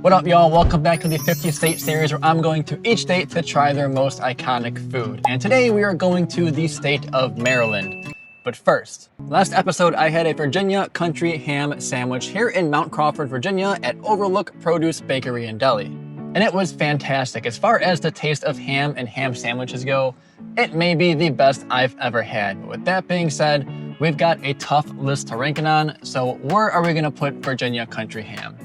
What up, y'all? Welcome back to the 50 state series where I'm going to each state to try their most iconic food. And today we are going to the state of Maryland. But first, last episode I had a Virginia country ham sandwich here in Mount Crawford, Virginia at Overlook Produce Bakery and Deli. And it was fantastic. As far as the taste of ham and ham sandwiches go, it may be the best I've ever had. But with that being said, we've got a tough list to rank it on, so where are we gonna put Virginia country ham?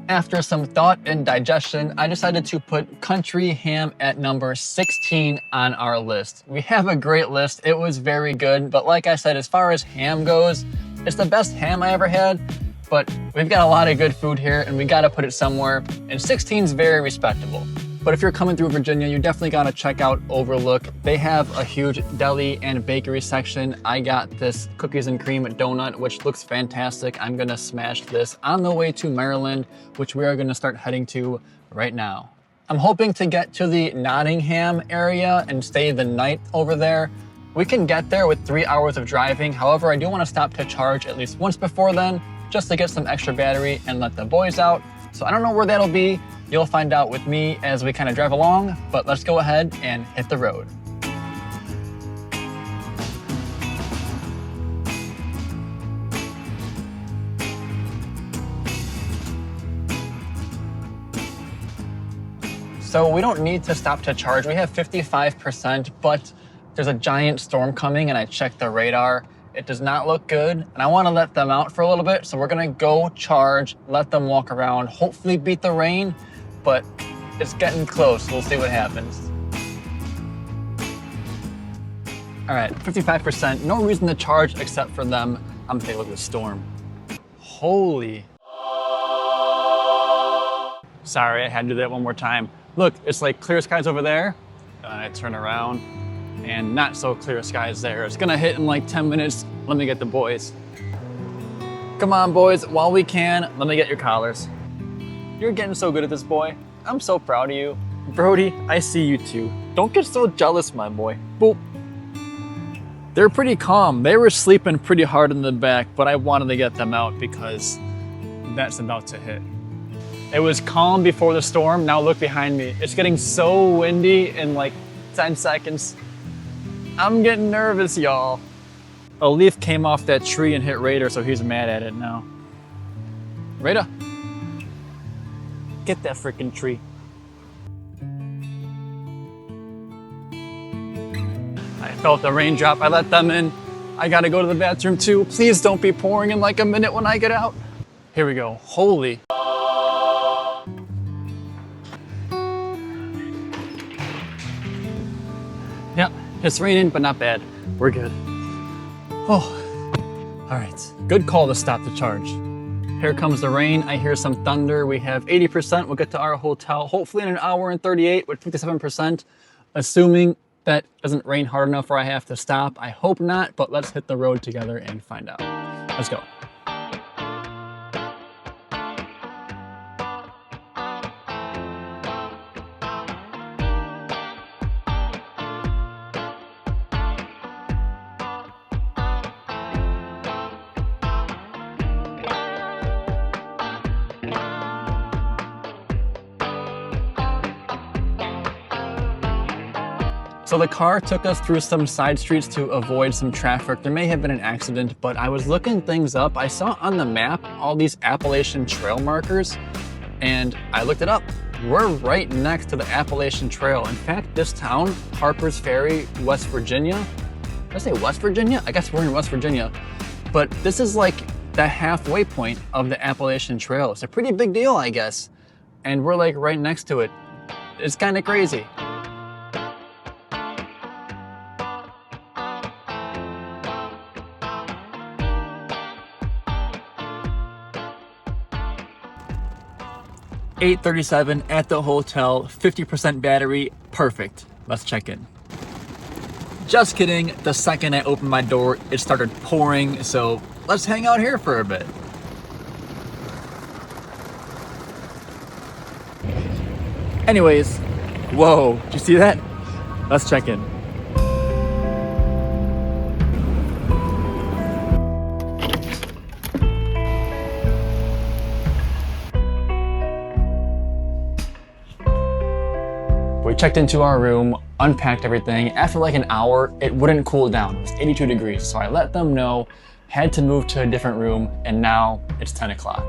After some thought and digestion, I decided to put country ham at number 16 on our list. We have a great list, it was very good, but like I said, as far as ham goes, it's the best ham I ever had, but we've got a lot of good food here and we gotta put it somewhere, and 16 is very respectable. But if you're coming through Virginia, you definitely gotta check out Overlook. They have a huge deli and bakery section. I got this cookies and cream donut, which looks fantastic. I'm gonna smash this on the way to Maryland, which we are gonna start heading to right now. I'm hoping to get to the Nottingham area and stay the night over there. We can get there with 3 hours of driving. However, I do wanna stop to charge at least once before then, just to get some extra battery and let the boys out. So I don't know where that'll be. You'll find out with me as we kind of drive along, but let's go ahead and hit the road. So we don't need to stop to charge. We have 55%, but there's a giant storm coming and I checked the radar. It does not look good, and I want to let them out for a little bit, so we're gonna go charge, let them walk around, hopefully beat the rain, but it's getting close. We'll see what happens. All right, 55%, no reason to charge except for them. I'm gonna take a look at the storm. Holy. Sorry, I had to do that one more time. Look, it's like clear skies over there, and I turn around, and not so clear skies there. It's gonna hit in like 10 minutes. Let me get the boys. Come on, boys, while we can, let me get your collars. You're getting so good at this, boy. I'm so proud of you. Brody, I see you too. Don't get so jealous, my boy. Boop. They're pretty calm. They were sleeping pretty hard in the back, but I wanted to get them out because that's about to hit. It was calm before the storm. Now look behind me. It's getting so windy in like 10 seconds. I'm getting nervous, y'all. A leaf came off that tree and hit Raider, so he's mad at it now. Raider, get that freaking tree. I felt the raindrop, I let them in. I gotta go to the bathroom too. Please don't be pouring in like a minute when I get out. Here we go, holy. Yep. It's raining, but not bad. We're good. Oh, all right. Good call to stop the charge. Here comes the rain. I hear some thunder. We have 80%. We'll get to our hotel, hopefully in an hour and 38 with 57%, assuming that doesn't rain hard enough where I have to stop. I hope not, but let's hit the road together and find out. Let's go. So the car took us through some side streets to avoid some traffic. There may have been an accident, but I was looking things up. I saw on the map all these Appalachian Trail markers, and I looked it up. We're right next to the Appalachian Trail. In fact, this town, Harper's Ferry, West Virginia. Did I say West Virginia? I guess we're in West Virginia. But this is like the halfway point of the Appalachian Trail. It's a pretty big deal, I guess. And we're like right next to it. It's kind of crazy. $8:37 at the hotel, 50% battery, perfect. Let's check in. Just kidding, the second I opened my door, it started pouring, so let's hang out here for a bit. Anyways, whoa, did you see that? Let's check in. We checked into our room, unpacked everything. After like an hour, it wouldn't cool down. It was 82 degrees. So I let them know, had to move to a different room, and now it's 10 o'clock.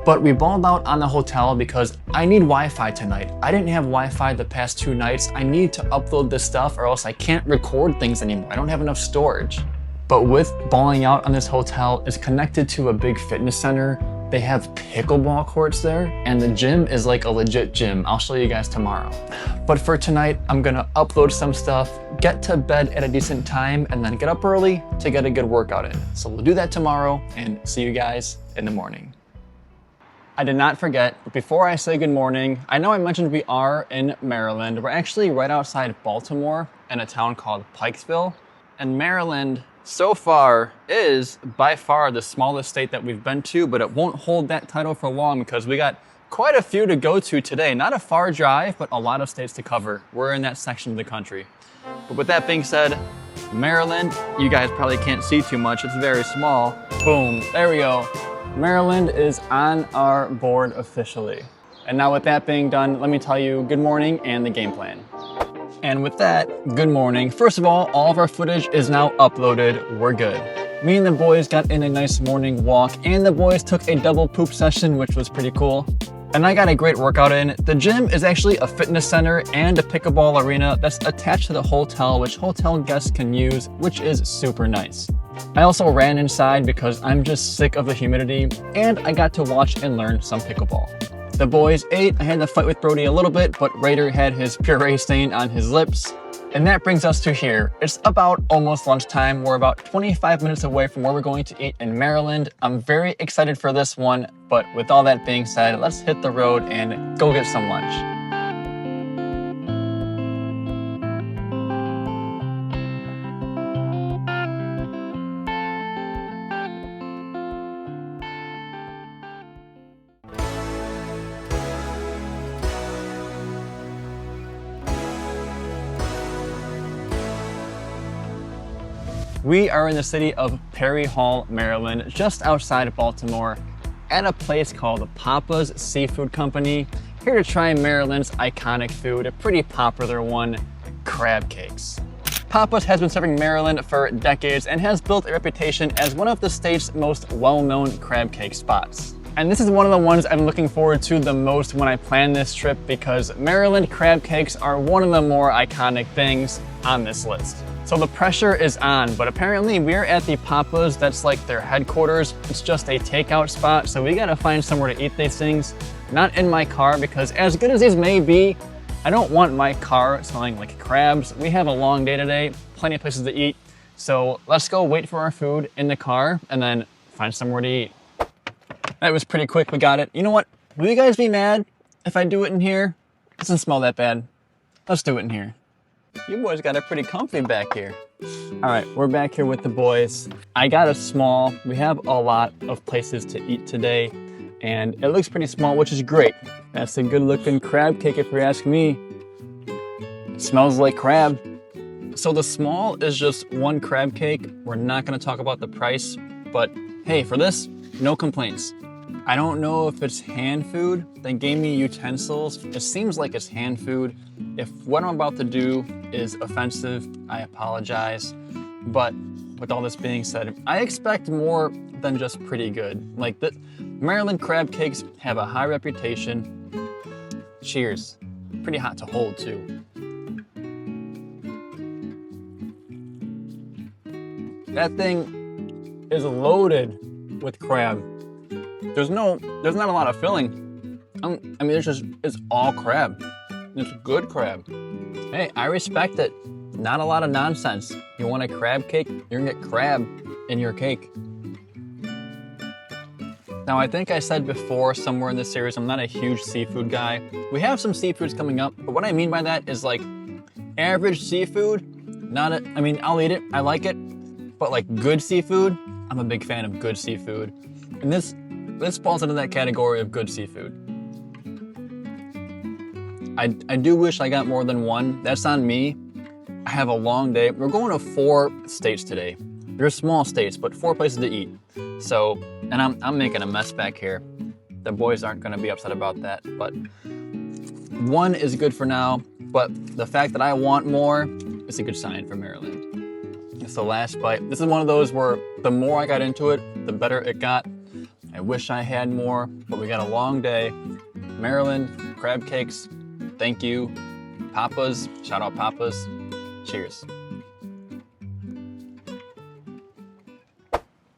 But we balled out on the hotel because I need Wi-Fi tonight. I didn't have Wi-Fi the past 2 nights. I need to upload this stuff or else I can't record things anymore. I don't have enough storage. But with balling out on this hotel, it's connected to a big fitness center. They have pickleball courts there, and the gym is like a legit gym. I'll show you guys tomorrow. But for tonight, I'm gonna upload some stuff, get to bed at a decent time, and then get up early to get a good workout in. So we'll do that tomorrow, and see you guys in the morning. I did not forget, but before I say good morning, I know I mentioned we are in Maryland. We're actually right outside Baltimore in a town called Pikesville. And Maryland, so far, is by far the smallest state that we've been to, but it won't hold that title for long because we got quite a few to go to today. Not a far drive, but a lot of states to cover. We're in that section of the country. But with that being said, Maryland, you guys probably can't see too much. It's very small. Boom, there we go. Maryland is on our board officially. And now with that being done, let me tell you good morning and the game plan. And with that, good morning. First of all of our footage is now uploaded. We're good. Me and the boys got in a nice morning walk, and the boys took a double poop session, which was pretty cool. And I got a great workout in. The gym is actually a fitness center and a pickleball arena that's attached to the hotel, which hotel guests can use, which is super nice. I also ran inside because I'm just sick of the humidity, and I got to watch and learn some pickleball. The boys ate. I had to fight with Brody a little bit, but Raider had his puree stain on his lips. And that brings us to here. It's about almost lunchtime. We're about 25 minutes away from where we're going to eat in Maryland. I'm very excited for this one, but with all that being said, let's hit the road and go get some lunch. We are in the city of Perry Hall, Maryland, just outside of Baltimore, at a place called Papa's Seafood Company, here to try Maryland's iconic food, a pretty popular one, crab cakes. Papa's has been serving Maryland for decades and has built a reputation as one of the state's most well-known crab cake spots. And this is one of the ones I'm looking forward to the most when I plan this trip because Maryland crab cakes are one of the more iconic things on this list. So the pressure is on, but apparently we're at the Papa's, that's like their headquarters. It's just a takeout spot, so we gotta find somewhere to eat these things. Not in my car, because as good as these may be, I don't want my car smelling like crabs. We have a long day today, plenty of places to eat. So let's go wait for our food in the car and then find somewhere to eat. That was pretty quick, we got it. You know what? Will you guys be mad if I do it in here? It doesn't smell that bad. Let's do it in here. You boys got it pretty comfy back here. All right, we're back here with the boys. I got a small. We have a lot of places to eat today, and it looks pretty small, which is great. That's a good looking crab cake if you ask me. It smells like crab. So the small is just one crab cake. We're not gonna talk about the price, but hey, for this, no complaints. I don't know if it's hand food. They gave me utensils. It seems like it's hand food. If what I'm about to do is offensive, I apologize. But with all this being said, I expect more than just pretty good. Like the Maryland crab cakes have a high reputation. Cheers. Pretty hot to hold too. That thing is loaded with crab. There's not a lot of filling. I mean, it's all crab. It's good crab. Hey, I respect it. Not a lot of nonsense. You want a crab cake? You're gonna get crab in your cake. Now, I think I said before somewhere in this series, I'm not a huge seafood guy. We have some seafoods coming up, but what I mean by that is like average seafood, I mean, I'll eat it, I like it, but like good seafood, I'm a big fan of good seafood. And this falls into that category of good seafood. I do wish I got more than one. That's on me. I have a long day. We're going to 4 states today. They're small states, but 4 places to eat. So, and I'm making a mess back here. The boys aren't gonna be upset about that, but 1 is good for now. but the fact that I want more is a good sign for Maryland. It's the last bite. This is one of those where the more I got into it, the better it got. I wish I had more, but we got a long day. Maryland, crab cakes, thank you. Papa's, shout out Papa's. Cheers.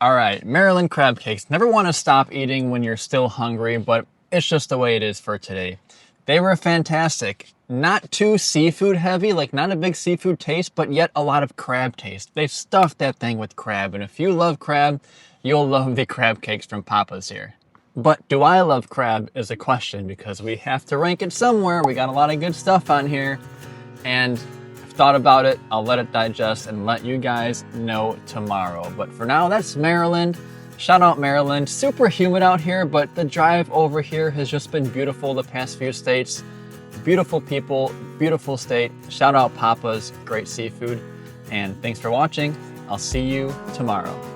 All right, Maryland crab cakes. Never want to stop eating when you're still hungry, but it's just the way it is for today. They were fantastic. Not too seafood heavy, like not a big seafood taste, but yet a lot of crab taste. They stuffed that thing with crab, and if you love crab, you'll love the crab cakes from Papa's here. But do I love crab is a question, because we have to rank it somewhere. We got a lot of good stuff on here, and I've thought about it. I'll let it digest and let you guys know tomorrow. But for now, that's Maryland. Shout out Maryland. Super humid out here, but the drive over here has just been beautiful the past few states. Beautiful people, beautiful state. Shout out Papa's, great seafood. And thanks for watching. I'll see you tomorrow.